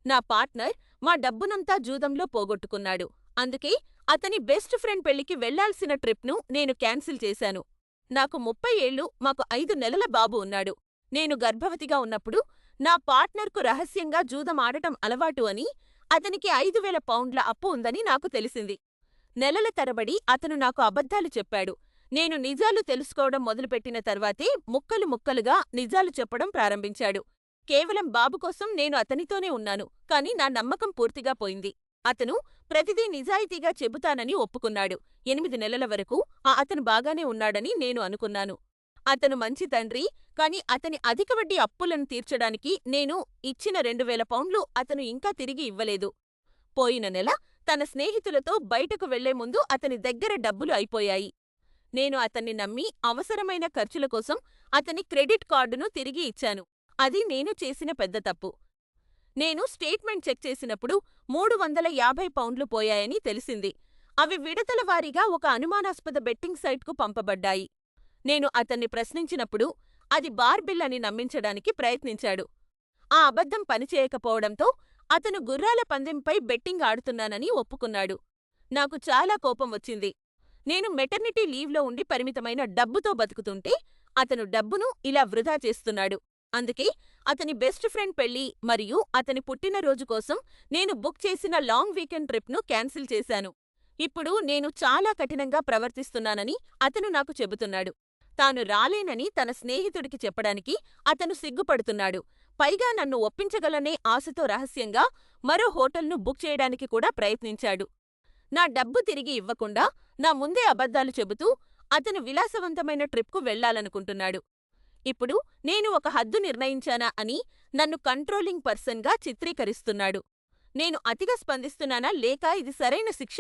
నా పార్ట్నర్ మా డబ్బునంతా జూదంలో పోగొట్టుకున్నాడు. అందుకే అతని బెస్ట్ ఫ్రెండ్ పెళ్లికి వెళ్లాల్సిన ట్రిప్‌ను నేను క్యాన్సిల్ చేశాను. నాకు 30 ఏళ్లు, మాకు 5 నెలల బాబు ఉన్నాడు. నేను గర్భవతిగా ఉన్నప్పుడు నా పార్ట్నర్‌కు రహస్యంగా జూదం ఆడటం అలవాటు అని, అతనికి 5,000 పౌండ్ల అప్పు ఉందని నాకు తెలిసింది. నెలల తరబడి అతను నాకు అబద్ధాలు చెప్పాడు. నేను నిజాలు తెలుసుకోవడం మొదలుపెట్టిన తర్వాతే ముక్కలు ముక్కలుగా నిజాలు చెప్పడం ప్రారంభించాడు. కేవలం బాబు కోసం నేను అతనితోనే ఉన్నాను, కానీ నా నమ్మకం పూర్తిగా పోయింది. అతను ప్రతిదీ నిజాయితీగా చెబుతానని ఒప్పుకున్నాడు. 8 నెలల వరకు అతను బాగానే ఉన్నాడని నేను అనుకున్నాను. అతను మంచి తండ్రి, కానీ అతని అధిక వడ్డీ అప్పులను తీర్చడానికి నేను ఇచ్చిన 2,000 పౌండ్లు అతను ఇంకా తిరిగి ఇవ్వలేదు. పోయిన నెల తన స్నేహితులతో బయటకు వెళ్లే ముందు అతని దగ్గర డబ్బులు అయిపోయాయి. నేను అతన్ని నమ్మి అవసరమైన ఖర్చుల కోసం అతని క్రెడిట్ కార్డును తిరిగి ఇచ్చాను. అది నేను చేసిన పెద్ద తప్పు. నేను స్టేట్మెంట్ చెక్ చేసినప్పుడు 350 పౌండ్లు పోయాయని తెలిసింది. అవి విడతల వారీగా ఒక అనుమానాస్పద బెట్టింగ్ సైట్‌కు పంపబడ్డాయి. నేను అతన్ని ప్రశ్నించినప్పుడు అది బార్బిల్ అని నమ్మించడానికి ప్రయత్నించాడు. ఆ అబద్ధం పనిచేయకపోవడంతో అతను గుర్రాల పందెంపై బెట్టింగ్ ఆడుతున్నానని ఒప్పుకున్నాడు. నాకు చాలా కోపం వచ్చింది. నేను మెటర్నిటీ లీవ్‌లో ఉండి పరిమితమైన డబ్బుతో బతుకుతుంటే, అతను డబ్బును ఇలా వృధా చేస్తున్నాడు. అందుకే అతని బెస్ట్ ఫ్రెండ్ పెళ్లి మరియు అతని పుట్టినరోజు కోసం నేను బుక్ చేసిన లాంగ్ వీకెండ్ ట్రిప్‌ను క్యాన్సిల్ చేశాను. ఇప్పుడు నేను చాలా కఠినంగా ప్రవర్తిస్తున్నానని అతను నాకు చెబుతున్నాడు. తాను రాలేనని తన స్నేహితుడికి చెప్పడానికి అతను సిగ్గుపడుతున్నాడు. పైగా నన్ను ఒప్పించగలనే ఆశతో రహస్యంగా మరో హోటల్‌ను బుక్ చేయడానికి కూడా ప్రయత్నించాడు. నా డబ్బు తిరిగి ఇవ్వకుండా నా ముందే అబద్ధాలు చెబుతూ అతను విలాసవంతమైన ట్రిప్‌కు వెళ్లాలనుకుంటున్నాడు. ఇప్పుడు నేను ఒక హద్దు నిర్ణయించానా అని నన్ను కంట్రోలింగ్ పర్సన్‌గా చిత్రీకరిస్తున్నాడు. నేను అతిగా స్పందిస్తున్నానా లేక ఇది సరైన శిక్ష?